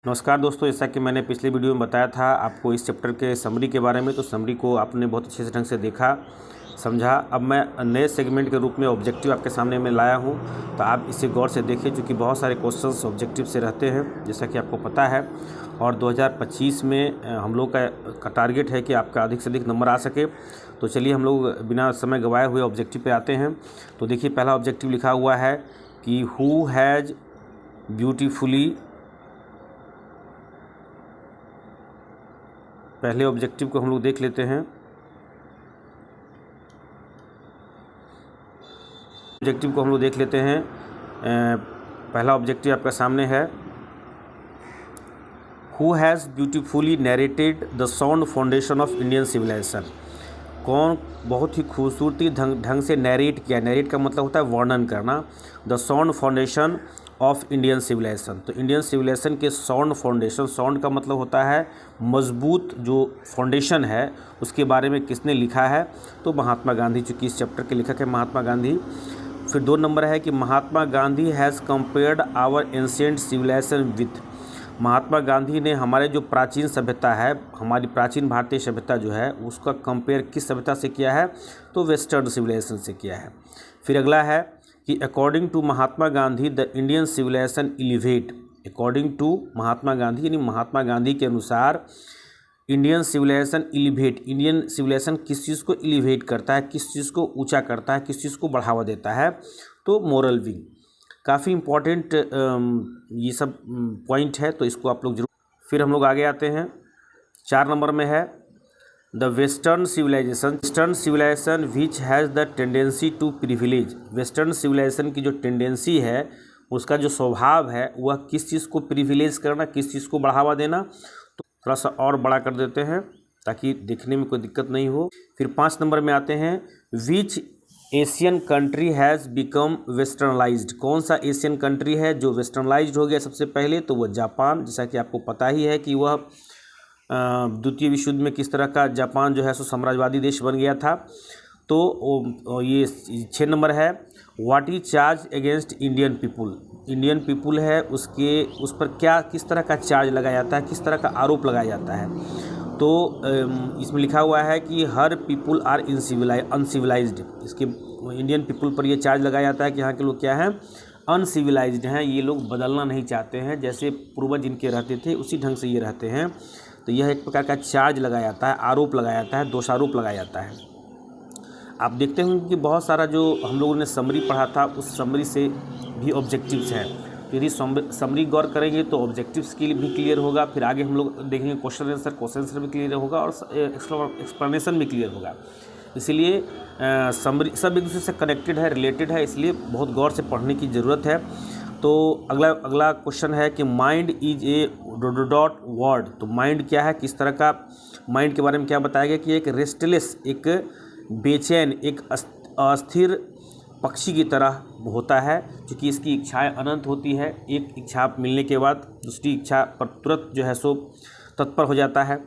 नमस्कार दोस्तों, जैसा कि मैंने पिछले वीडियो में बताया था आपको इस चैप्टर के समरी के बारे में, तो समरी को आपने बहुत अच्छे से ढंग से देखा समझा। अब मैं नए सेगमेंट के रूप में ऑब्जेक्टिव आपके सामने में लाया हूं, तो आप इसे गौर से देखें, क्योंकि बहुत सारे क्वेश्चंस ऑब्जेक्टिव से रहते हैं जैसा कि आपको पता है। और 2025 में हम लोग का टारगेट है कि आपका अधिक से अधिक नंबर आ सके। तो चलिए हम लोग बिना समय गंवाए हुए ऑब्जेक्टिव पे आते हैं। तो देखिए, पहला ऑब्जेक्टिव लिखा हुआ है कि हु हैज़ ब्यूटीफुली, पहले ऑब्जेक्टिव को हम लोग देख लेते हैं। पहला ऑब्जेक्टिव आपका सामने है, who has beautifully narrated the sound foundation of Indian civilisation. कौन बहुत ही खूबसूरती ढंग से नैरेट किया। नैरेट का मतलब होता है वर्णन करना। The sound foundation of Indian civilisation, तो इंडियन सिविलाइजेशन के साउंड फाउंडेशन, साउंड का मतलब होता है मजबूत जो फाउंडेशन है, उसके बारे में किसने लिखा है? तो महात्मा गांधी, चूँकि इस चैप्टर के लेखक है महात्मा गांधी। फिर 2 नंबर है कि Mahatma Gandhi has compared our ancient civilisation with. Mahatma Gandhi ने हमारे जो प्राचीन सभ्यता है, हमारी प्राचीन भारतीय सभ्यता जो है, उसका कंपेयर किस सभ्यता से किया है? तो वेस्टर्न सिविलाइजेशन से किया है। फिर अगला है कि according to Mahatma Gandhi the Indian civilisation elevate. According to Mahatma Gandhi, यानी महात्मा गांधी के अनुसार Indian civilisation elevate, Indian civilisation किस चीज़ को इलिवेट करता है, किस चीज़ को ऊंचा करता है, किस चीज़ को बढ़ावा देता है? तो मोरल विंग। काफ़ी इम्पॉर्टेंट ये सब पॉइंट है, तो इसको आप लोग जरूर। फिर हम लोग आगे आते हैं, 4 नंबर में है the western civilisation which has the tendency to privilege. Western civilisation की जो टेंडेंसी है, उसका जो स्वभाव है, वह किस चीज़ को प्रिविलेज करना, किस चीज़ को बढ़ावा देना। तो थोड़ा सा और बड़ा कर देते हैं ताकि देखने में कोई दिक्कत नहीं हो। फिर 5 नंबर में आते हैं, विच एशियन कंट्री हैज़ बिकम वेस्टर्नलाइज्ड। कौन सा एशियन कंट्री है जो वेस्टर्नलाइज्ड हो गया सबसे पहले? तो वह जापान। जैसा कि आपको पता ही है कि वह द्वितीय विश्व युद्ध में किस तरह का जापान जो है सो साम्राज्यवादी देश बन गया था। तो ये 6 नंबर है, what is charge against Indian people. Indian people है, उस पर क्या, किस तरह का चार्ज लगाया जाता है, किस तरह का आरोप लगाया जाता है? तो इसमें लिखा हुआ है कि हर पीपुल आर अनसिविलाइज्ड। इसके इंडियन पीपुल पर यह चार्ज लगाया जाता है कि यहाँ के लोग क्या हैं? अनसिविलाइज्ड हैं। ये लोग बदलना नहीं चाहते हैं, जैसे पूर्वज इनके रहते थे उसी ढंग से ये रहते हैं। तो यह एक प्रकार का चार्ज लगाया जाता है, आरोप लगाया जाता है, दोषारोप लगाया जाता है। आप देखते होंगे कि बहुत सारा जो हम लोगों ने समरी पढ़ा था, उस समरी से भी ऑब्जेक्टिव्स हैं। यदि समरी गौर करेंगे तो ऑब्जेक्टिव्स के लिए भी क्लियर होगा। फिर आगे हम लोग देखेंगे क्वेश्चन आंसर भी क्लियर होगा और एक्सप्लेनेशन भी क्लियर होगा। इसीलिए समरी सब एक दूसरे से कनेक्टेड है, रिलेटेड है, इसलिए बहुत गौर से पढ़ने की ज़रूरत है। तो अगला क्वेश्चन है कि mind is a dot word. तो माइंड क्या है, किस तरह का? माइंड के बारे में क्या बताया गया कि एक रेस्टलेस, एक बेचैन, एक अस्थिर पक्षी की तरह होता है, क्योंकि इसकी इच्छाएं अनंत होती है। एक इच्छा मिलने के बाद दूसरी इच्छा पर तुरंत जो है सो तत्पर हो जाता है।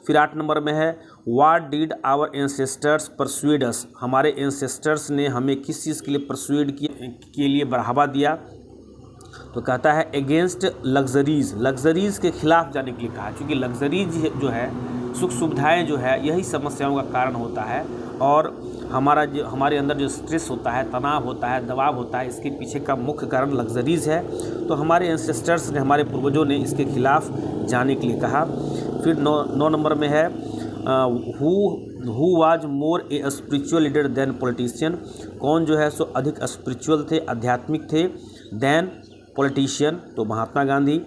फिर 8 नंबर में है, what did our ancestors persuade us. हमारे एंसेस्टर्स ने हमें किस चीज़ के लिए परसुएड के लिए बढ़ावा दिया? तो कहता है अगेंस्ट लग्जरीज़ के खिलाफ जाने के लिए कहा, क्योंकि लग्जरीज जो है, सुख सुविधाएं जो है, यही समस्याओं का कारण होता है। और हमारे अंदर जो स्ट्रेस होता है, तनाव होता है, दबाव होता है, इसके पीछे का मुख्य कारण लग्जरीज़ है। तो हमारे एंसेस्टर्स ने, हमारे पूर्वजों ने इसके खिलाफ जाने के लिए कहा। फिर 9 नंबर में है, who was more a spiritual leader than politician. कौन जो है सो अधिक स्पिरिचुअल थे, आध्यात्मिक थे देन पॉलिटिशियन? तो महात्मा गांधी।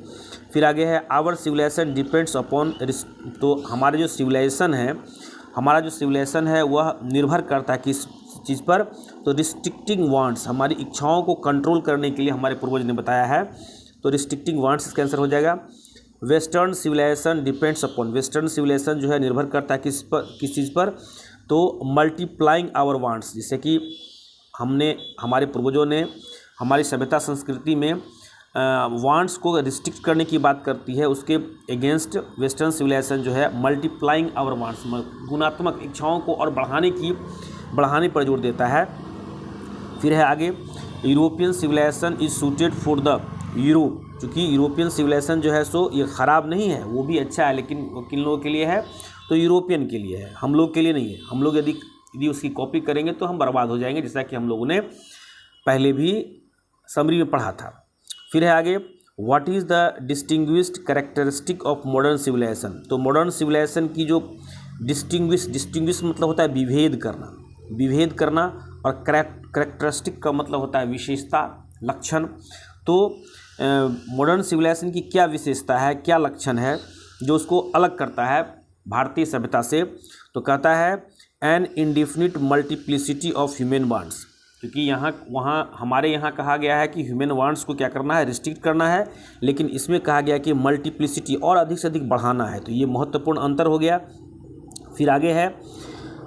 फिर आगे है, आवर सिविलाइजेशन डिपेंड्स अपॉन। तो हमारे जो सिविलाइजेशन है, हमारा जो सिविलाइजेशन है वह निर्भर करता है किस चीज़ पर? तो रिस्ट्रिक्टिंग वांट्स, हमारी इच्छाओं को कंट्रोल करने के लिए हमारे पूर्वज ने बताया है। तो रिस्ट्रिक्टिंग वांट्स इसका आंसर हो जाएगा। Western civilisation depends upon, western civilisation जो है निर्भर करता है किस चीज़ पर? तो मल्टीप्लाइंग आवर वांट्स। जैसे कि हमारे पूर्वजों ने हमारी सभ्यता संस्कृति में वांट्स को रिस्ट्रिक्ट करने की बात करती है, उसके अगेंस्ट वेस्टर्न सिविलाइजेशन जो है मल्टीप्लाइंग आवर वांट्स, गुणात्मक इच्छाओं को और बढ़ाने पर जोर देता है। फिर है आगे, European civilisation is suited for the Europe. क्योंकि यूरोपियन सिविलाइजेशन जो है सो ये ख़राब नहीं है, वो भी अच्छा है, लेकिन वो किन लोगों के लिए है, तो यूरोपियन के लिए है, हम लोग के लिए नहीं है। हम लोग यदि उसकी कॉपी करेंगे तो हम बर्बाद हो जाएंगे, जैसा कि हम लोगों ने पहले भी समरी में पढ़ा था। फिर है आगे, what is the distinguished characteristic of modern civilisation. तो मॉडर्न सिविलाइजेशन की जो डिस्टिंग्विश मतलब होता है विभेद करना, और कैरेक्टरिस्टिक का मतलब होता है विशेषता, लक्षण। तो मॉडर्न सिविलाइजेशन की क्या विशेषता है, क्या लक्षण है जो उसको अलग करता है भारतीय सभ्यता से। तो कहता है an indefinite multiplicity of human wants, क्योंकि हमारे यहाँ कहा गया है कि ह्यूमन वांट्स को क्या करना है, रिस्ट्रिक्ट करना है, लेकिन इसमें कहा गया कि मल्टीप्लिसिटी और अधिक से अधिक बढ़ाना है। तो ये महत्वपूर्ण अंतर हो गया। फिर आगे है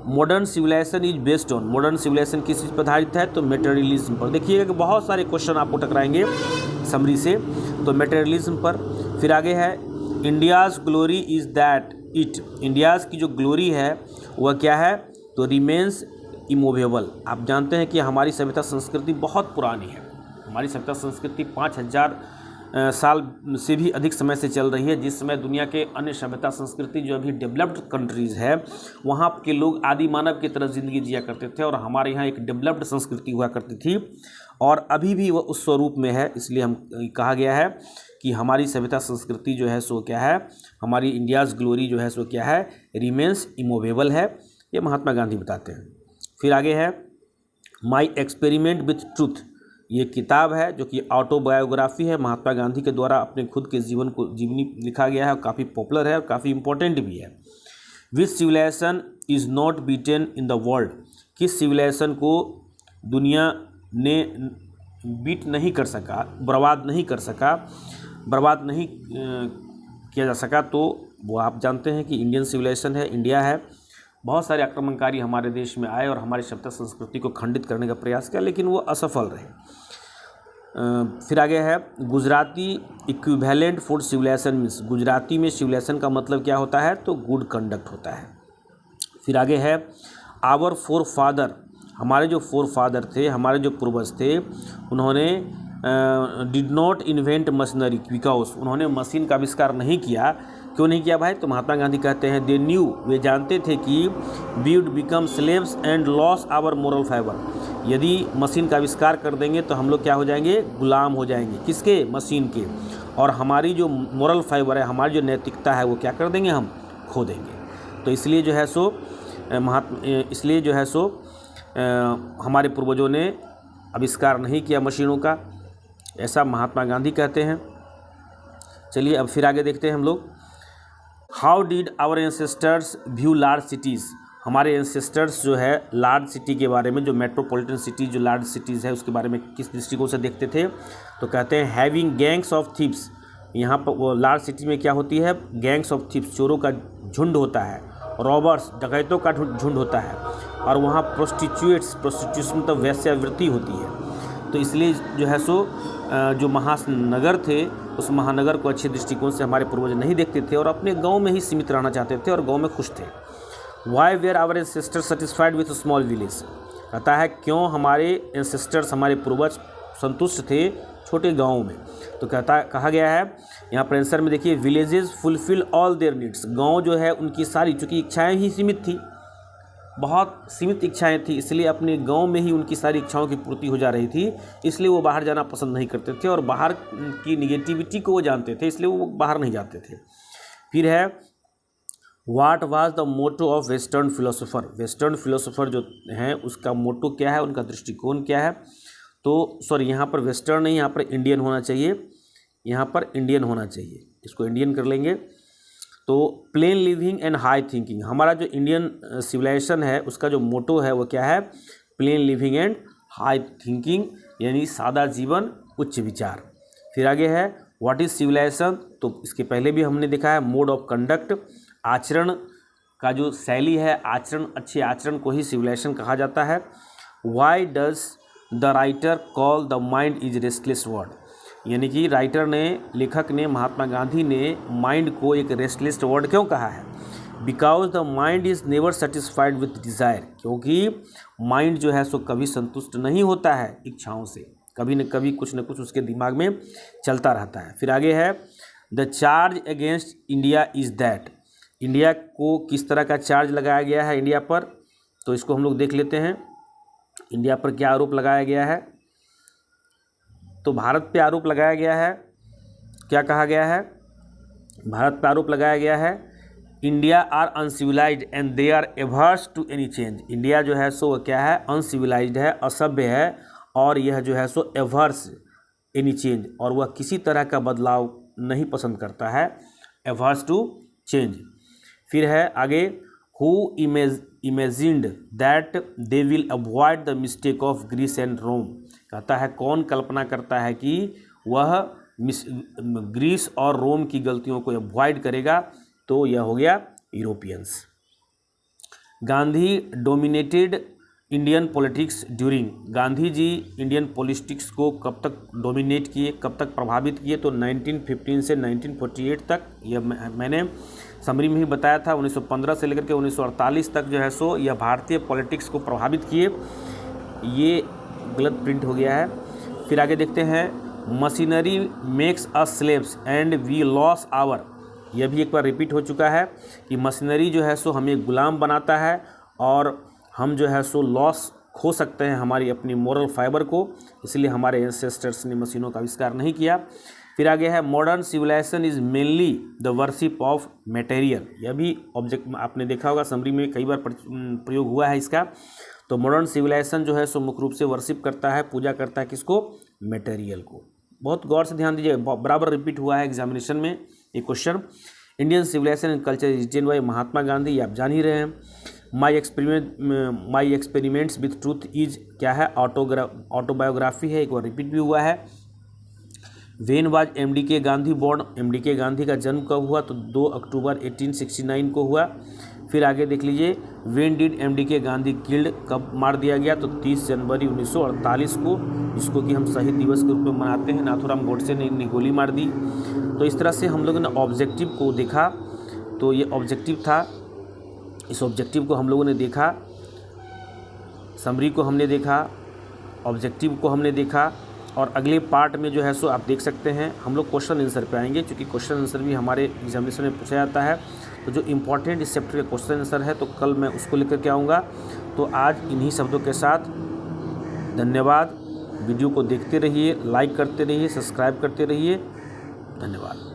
modern civilisation is based on, modern civilisation किस चीज़ पर आधारित है, तो मटेरियलिज्म पर। देखिएगा कि बहुत सारे क्वेश्चन आपको टकराएंगे समरी से, तो मटेरियलिज्म पर। फिर आगे है India's glory is that it, India's की जो ग्लोरी है वह क्या है, तो रिमेन्स इमूवेबल। आप जानते हैं कि हमारी सभ्यता संस्कृति बहुत पुरानी है, हमारी सभ्यता संस्कृति 5000 साल से भी अधिक समय से चल रही है। जिस समय दुनिया के अन्य सभ्यता संस्कृति जो अभी डेवलप्ड कंट्रीज़ है, वहाँ के लोग आदि मानव की तरह ज़िंदगी जिया करते थे, और हमारे यहाँ एक डेवलप्ड संस्कृति हुआ करती थी, और अभी भी वह उस स्वरूप में है। इसलिए हम कहा गया है कि हमारी सभ्यता संस्कृति जो है सो क्या है, हमारी इंडियाज़ ग्लोरी जो है सो क्या है, रिमेन्स इमूवेबल है। ये महात्मा गांधी बताते हैं। फिर आगे है माई एक्सपेरिमेंट विथ ट्रूथ, ये किताब है जो कि ऑटोबायोग्राफी है, महात्मा गांधी के द्वारा अपने खुद के जीवनी लिखा गया है, काफ़ी पॉपुलर है और काफ़ी इम्पोर्टेंट भी है। Which civilisation is not beaten in the world, किस सिविलाइजेशन को दुनिया ने बीट नहीं कर सका, बर्बाद नहीं किया जा सका, तो वो आप जानते हैं कि इंडियन सिविलाइजेशन है, इंडिया है। बहुत सारे आक्रमणकारी हमारे देश में आए और हमारी सभ्यता संस्कृति को खंडित करने का प्रयास किया, लेकिन वो असफल रहे। फिर आगे है Gujarati equivalent for civilisation means, Gujarati में सिविलाइजेशन का मतलब क्या होता है, तो गुड कंडक्ट होता है। फिर आगे है आवर फोर फादर, हमारे जो फोर फादर थे, हमारे जो पूर्वज थे, उन्होंने did not invent machinery because, उन्होंने मशीन का आविष्कार नहीं किया। क्यों नहीं किया भाई, तो महात्मा गांधी कहते हैं दे न्यू, वे जानते थे कि we would become slaves and lose our moral fibre, यदि मशीन का आविष्कार कर देंगे तो हम लोग क्या हो जाएंगे, गुलाम हो जाएंगे, किसके, मशीन के, और हमारी जो मोरल फाइबर है, हमारी जो नैतिकता है, वो क्या कर देंगे, हम खो देंगे। तो इसलिए जो है सो हमारे पूर्वजों ने आविष्कार नहीं किया मशीनों का, ऐसा महात्मा गांधी कहते हैं। चलिए अब फिर आगे देखते हैं हम लोग। How did our ancestors view large cities, हमारे एंसेस्टर्स जो है लार्ज सिटी के बारे में, जो मेट्रोपॉलिटन सिटी, जो लार्ज सिटीज़ है, उसके बारे में किस दृष्टिकोण से देखते थे, तो कहते हैं हैविंग गैंग्स ऑफ थीव्स, यहाँ पर वो लार्ज सिटी में क्या होती है, गैंग्स ऑफ थीव्स, चोरों का झुंड होता है, रॉबर्स, डकैतों का झुंड होता है, और वहाँ प्रोस्टिट्यूशन मतलब वैश्यावृत्ति होती है। तो इसलिए जो है सो जो महानगर थे, उस महानगर को अच्छे दृष्टिकोण से हमारे पूर्वज नहीं देखते थे, और अपने गांव में ही सीमित रहना चाहते थे, और गांव में खुश थे। Why were our ancestors satisfied with small village, कहता है क्यों हमारे एंसेस्टर्स, हमारे पूर्वज संतुष्ट थे छोटे गाँव में। तो कहा गया है यहाँ पर आंसर में देखिए, villages fulfil all there needs, गाँव जो है उनकी सारी, चूँकि इच्छाएँ ही सीमित थी, बहुत सीमित इच्छाएं थी, इसलिए अपने गांव में ही उनकी सारी इच्छाओं की पूर्ति हो जा रही थी, इसलिए वो बाहर जाना पसंद नहीं करते थे, और बाहर की निगेटिविटी को वो जानते थे, इसलिए वो बाहर नहीं जाते थे। फिर है what was the motto of western philosopher, western philosopher जो हैं उसका मोटो क्या है, उनका दृष्टिकोण क्या है, तो सॉरी यहाँ पर वेस्टर्न नहीं, यहाँ पर इंडियन होना चाहिए, यहाँ पर इंडियन होना चाहिए, इसको इंडियन कर लेंगे। तो plane living and high thinking, हमारा जो इंडियन सिविलाइजेशन है उसका जो मोटो है वो क्या है, plane living and high thinking, यानी सादा जीवन उच्च विचार। फिर आगे है व्हाट इज़ सिविलाइजेशन, तो इसके पहले भी हमने देखा है मोड ऑफ कंडक्ट, आचरण का जो शैली है, आचरण, अच्छे आचरण को ही सिविलाइजेशन कहा जाता है। Why does the writer call the mind is restless word, यानी कि राइटर ने, लेखक ने, महात्मा गांधी ने माइंड को एक रेस्टलेस वर्ड क्यों कहा है, because the mind is never satisfied with desire, क्योंकि माइंड जो है सो कभी संतुष्ट नहीं होता है इच्छाओं से, कभी न कभी कुछ न कुछ उसके दिमाग में चलता रहता है। फिर आगे है the charge against India is that, India को किस तरह का चार्ज लगाया गया है इंडिया पर, तो इसको हम लोग देख लेते हैं। इंडिया पर क्या आरोप लगाया गया है, तो भारत पे आरोप लगाया गया है। क्या कहा गया है, भारत पे आरोप लगाया गया है India are uncivilised and they are averse to any change. India जो है सो क्या है, अनसिविलाइज्ड है, असभ्य है, और यह जो है सो एवर्स एनी चेंज, और वह किसी तरह का बदलाव नहीं पसंद करता है, एवर्स टू चेंज। फिर है आगे who imagined that they will avoid the mistake of Greece and Rome, कहता है कौन कल्पना करता है कि वह ग्रीस और रोम की गलतियों को अवॉइड करेगा, तो यह हो गया Europeans. Gandhi dominated Indian politics during, Gandhi ji Indian politics को कब तक डोमिनेट किए, कब तक प्रभावित किए, तो 1915 से 1948 तक। यह मैंने समरी में ही बताया था। 1915 से लेकर के 1948 तक जो है सो यह भारतीय पॉलिटिक्स को प्रभावित किए। ये गलत प्रिंट हो गया है। फिर आगे देखते हैं machinery makes us slaves and we lose our, यह भी एक बार रिपीट हो चुका है कि मशीनरी जो है सो हमें गुलाम बनाता है और हम जो है सो लॉस खो सकते हैं हमारी अपनी मोरल फाइबर को, इसलिए हमारे एंसेस्टर्स ने मशीनों का आविष्कार नहीं किया। फिर आगे है modern civilisation is mainly the worship of material, यह भी ऑब्जेक्ट आपने देखा होगा, समरी में कई बार प्रयोग हुआ है इसका। तो मॉडर्न सिविलाइजेशन जो है सो मुख्य रूप से वर्शिप करता है, पूजा करता है किसको, मटेरियल को। बहुत गौर से ध्यान दीजिए, बराबर रिपीट हुआ है एग्जामिनेशन में ये question. Indian civilisation and culture is written by Mahatma Gandhi, ये आप जान ही रहे हैं। My experiments with truth is क्या है, ऑटोबायोग्राफी है, एक बार रिपीट भी हुआ है। When was MDK Gandhi born, MDK Gandhi का जन्म कब हुआ, तो 2 अक्टूबर 1869 को हुआ। फिर आगे देख लीजिए when did MDK Gandhi killed, कब मार दिया गया, तो 30 जनवरी 1948 को, जिसको कि हम शहीद दिवस के रूप में मनाते हैं। नाथूराम गोडसे ने गोली मार दी। तो इस तरह से हम लोगों ने ऑब्जेक्टिव को देखा, तो ये ऑब्जेक्टिव था, इस ऑब्जेक्टिव को हम लोगों ने देखा, समरी को हमने देखा, ऑब्जेक्टिव को हमने देखा, और अगले पार्ट में जो है सो आप देख सकते हैं हम लोग क्वेश्चन आंसर पे आएंगे, क्योंकि क्वेश्चन आंसर भी हमारे एग्जामिनेशन में पूछा जाता है। तो जो इम्पोर्टेंट इस चैप्टर का क्वेश्चन आंसर है, तो कल मैं उसको लेकर के आऊँगा। तो आज इन्हीं शब्दों के साथ धन्यवाद। वीडियो को देखते रहिए, लाइक करते रहिए, सब्सक्राइब करते रहिए। धन्यवाद।